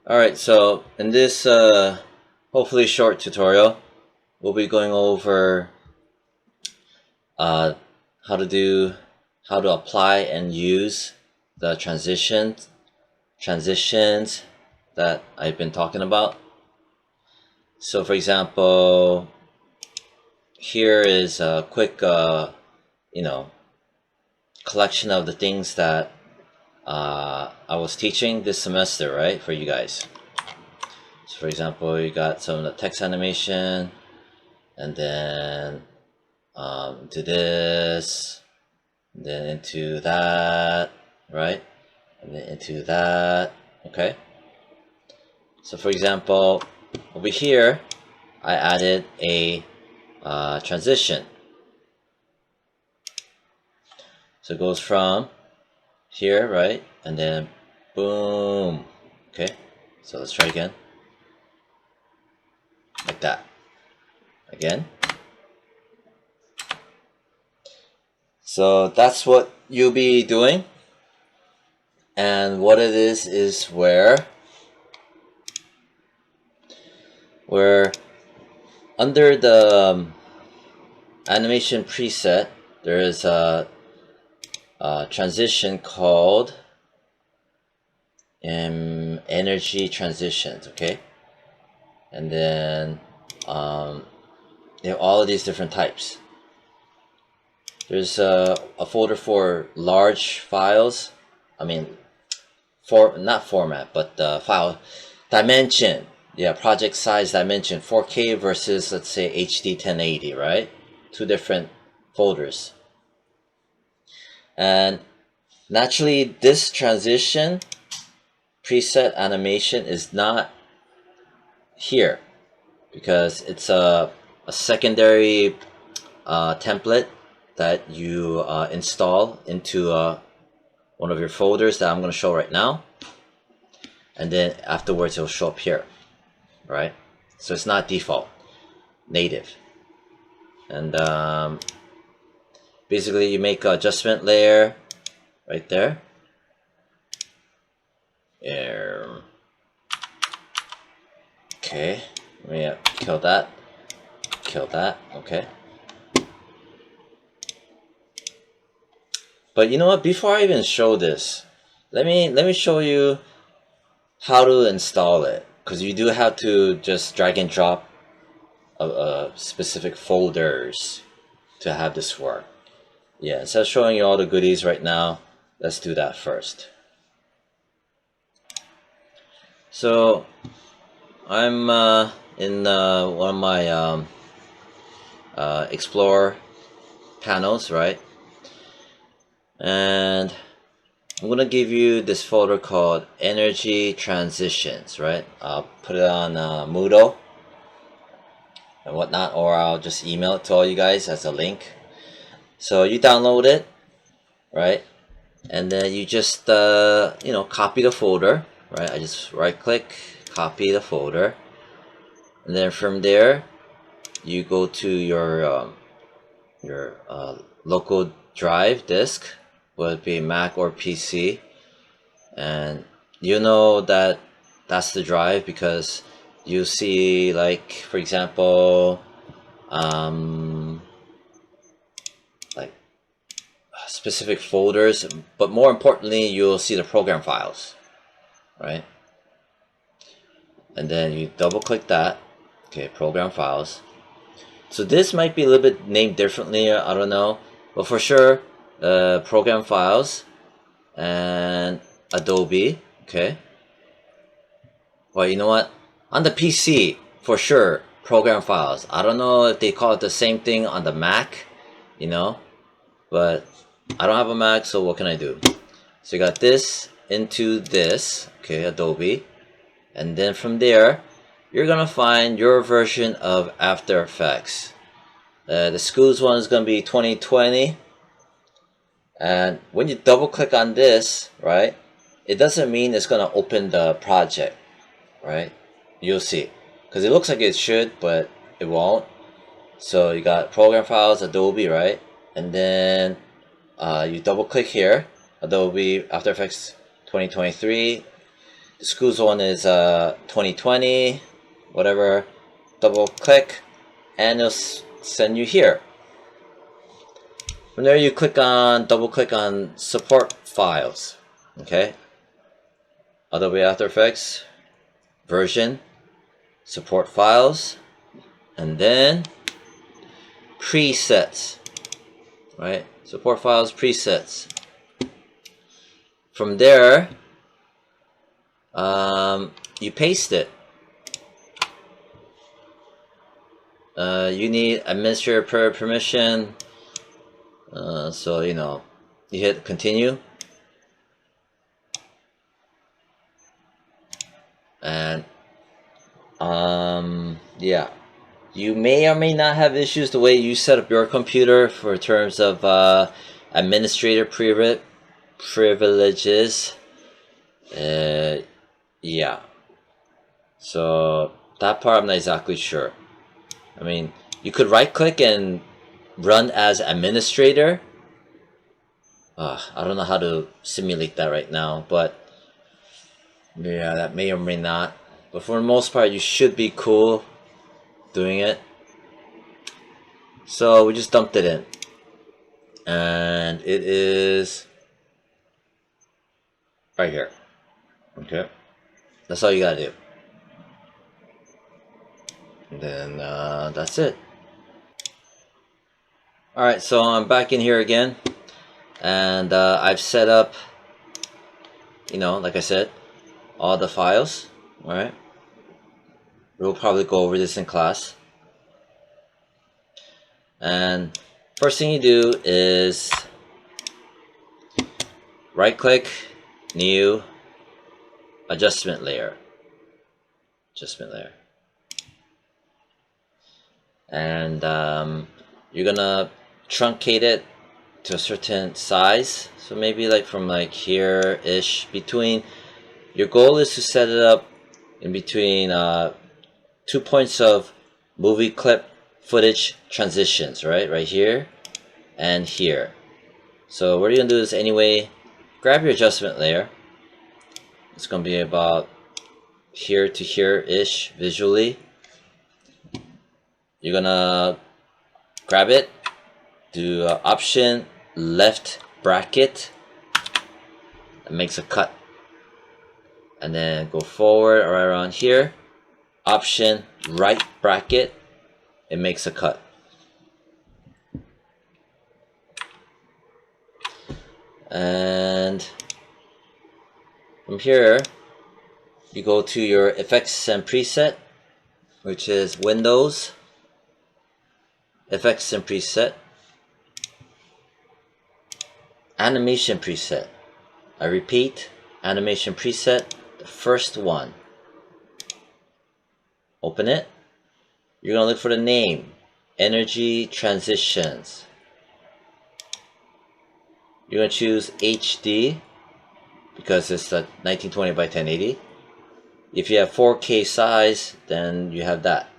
Alright, so in this hopefully short tutorial, we'll be going over how to apply and use the transitions that I've been talking about. So for example, here is a quick collection of the things that I was teaching this semester, right, for you guys. So for example, you got some of the text animation, and then to this, and then into that, right, and then into that. Okay, so for example, over here I added a transition. So it goes from here, right, and then boom. Okay, so let's try again, like that. Again. So that's what you'll be doing, and what it is where under the animation preset there is a transition called energy transitions. Okay, and then you have all of these different types. There's a folder for large files. I mean, not format, but file dimension. Yeah, project size dimension, 4K versus, let's say, HD 1080, right? Two different folders. And naturally, this transition preset animation is not here because it's a secondary template that you install into one of your folders that I'm going to show right now, and then afterwards it'll show up here, right? So it's not default, native. And basically you make an adjustment layer right there. Okay, yeah, kill that. Okay. But you know what? Before I even show this, let me show you how to install it, because you do have to just drag and drop specific folders to have this work. Yeah, instead of showing you all the goodies right now, let's do that first. So I'm in one of my Explore panels, right? And I'm gonna give you this folder called Energy Transitions, right? I'll put it on Moodle and whatnot, or I'll just email it to all you guys as a link. So you download it, right? And then you just copy the folder, right? I just right click, copy the folder, and then from there you go to your local drive disk, whether it be Mac or PC, and you know that that's the drive because you see, like, for example, like specific folders, but more importantly you'll see the program files, right? And then you double click that. Okay, program files. So this might be a little bit named differently, I don't know, but for sure program files and Adobe. Okay, well, you know what, on the PC for sure program files. I don't know if they call it the same thing on the Mac, but I don't have a Mac, so what can I do? So you got this into this, okay, Adobe, and then from there you're gonna find your version of After Effects. The schools one is gonna be 2020, and when you double click on this, right, it doesn't mean it's gonna open the project, right? You'll see, because it looks like it should, but it won't. So you got program files, Adobe, right? And then you double click here, Adobe After Effects 2023, school's one is 2020, whatever. Double click, and it'll send you here. From there, you double click on support files. Okay. Adobe After Effects, version, support files, and then presets. Right? Support files, presets. From there, you paste it. You need administrator permission. So you hit continue, and yeah, you may or may not have issues the way you set up your computer for terms of administrator privileges. Yeah, so that part I'm not exactly sure. I mean, you could right click and run as administrator. I don't know how to simulate that right now, but yeah, that may or may not. But for the most part, you should be cool doing it. So we just dumped it in, and it is right here. Okay, that's all you gotta do. And then that's it. Alright, so I'm back in here again, and I've set up, like I said, all the files. Alright, we'll probably go over this in class. And first thing you do is right click, new, adjustment layer, and you're gonna truncate it to a certain size. So maybe like from like here ish, between, your goal is to set it up in between 2 points of movie clip footage transitions, right here and here. So what you're gonna do is, anyway, grab your adjustment layer. It's gonna be about here to here ish visually. You're gonna grab it, do option left bracket, that makes a cut, and then go forward right around here, option right bracket, it makes a cut. And from here you go to your effects and preset, which is Windows, effects and preset, animation preset. I repeat, animation preset, the first one. Open it. You're gonna look for the name, energy transitions. You're gonna choose HD because it's a 1920 by 1080. If you have 4K size, then you have that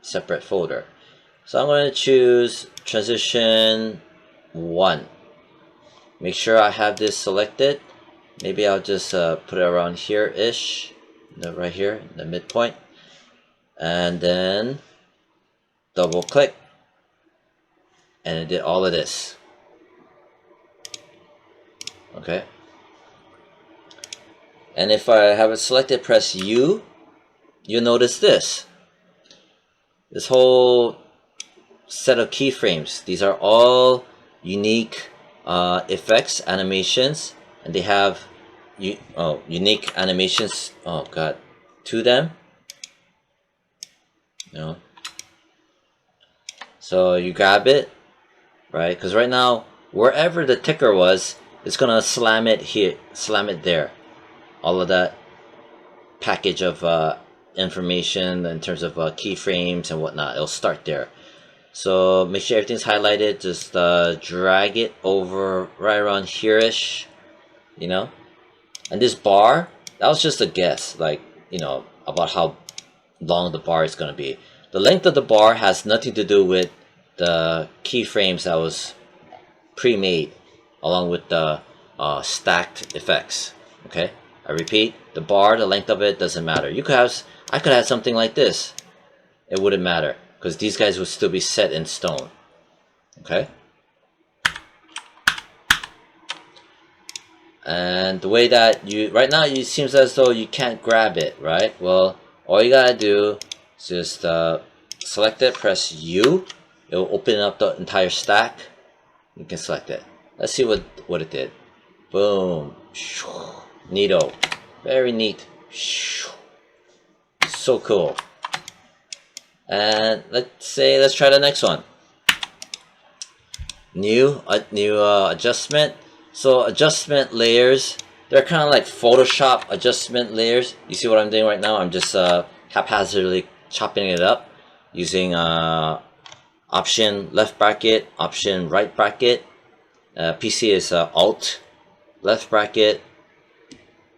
separate folder. So I'm going to choose transition 1. Make sure I have this selected. Maybe I'll just put it around here ish, right here, the midpoint, and then double click, and it did all of this. Okay. And if I have it selected, press U, you'll notice this whole set of keyframes. These are all unique effects, animations, and they have unique animations to them. So you grab it, right? Because right now, wherever the ticker was, it's gonna slam it here, slam it there. All of that package of information in terms of keyframes and whatnot, it'll start there. So make sure everything's highlighted. Just drag it over right around here-ish, And this bar, that was just a guess, like, about how long the bar is going to be. The length of the bar has nothing to do with the keyframes that was pre-made along with the stacked effects. Okay, I repeat, the bar, the length of it doesn't matter. I could have something like this. It wouldn't matter because these guys would still be set in stone. Okay. And the way that right now it seems as though you can't grab it, right? Well, all you gotta do is just select it, press U. It'll open up the entire stack. You can select it. Let's see what it did. Boom. Neato. Very neat. So cool. And let's try the next one. New adjustment. So adjustment layers, they're kind of like Photoshop adjustment layers. You see what I'm doing right now? I'm just haphazardly chopping it up using option left bracket, option right bracket. PC is alt left bracket,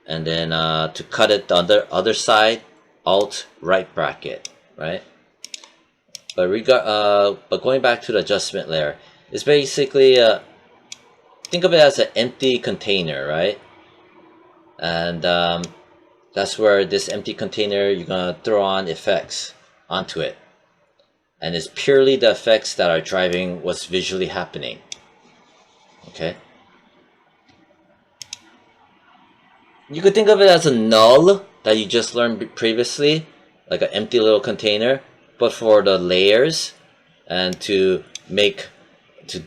and then to cut it the other side, alt right bracket, right? But going back to the adjustment layer, it's basically think of it as an empty container, right? And that's where this empty container, you're gonna throw on effects onto it, and it's purely the effects that are driving what's visually happening. Okay, you could think of it as a null that you just learned previously, like an empty little container, but for the layers and to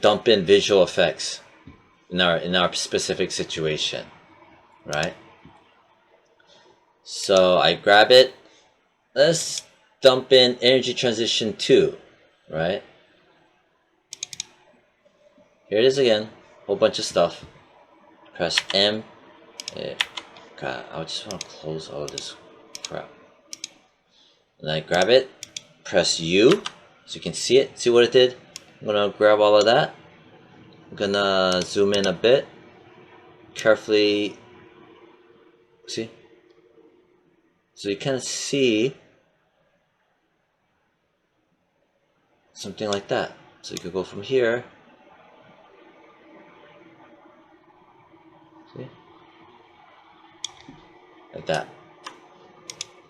dump in visual effects in our specific situation, right? So I grab it. Let's dump in energy transition 2, right? Here it is again. Whole bunch of stuff. Press M. God, I just want to close all this crap. And I grab it. Press U, so you can see it. See what it did? I'm gonna grab all of that. I'm gonna zoom in a bit. Carefully. See? So you can see something like that. So you could go from here. See? Like that.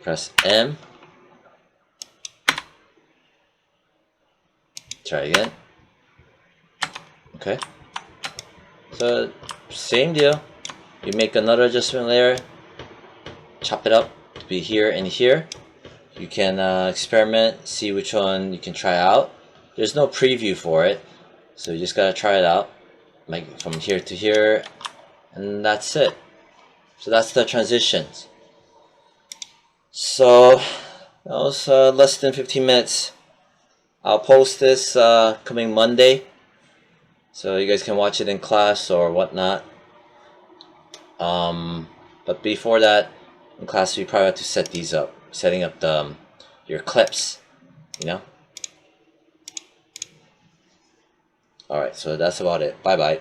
Press M. Try again. Okay. So same deal. You make another adjustment layer. Chop it up to be here and here. You can experiment, see which one you can try out. There's no preview for it, so you just gotta try it out, like from here to here, and that's it. So that's the transitions. So that was less than 15 minutes. I'll post this coming Monday, so you guys can watch it in class or whatnot. But before that, in class we probably have to set these up, setting up your clips, you know. Alright, so that's about it. Bye bye.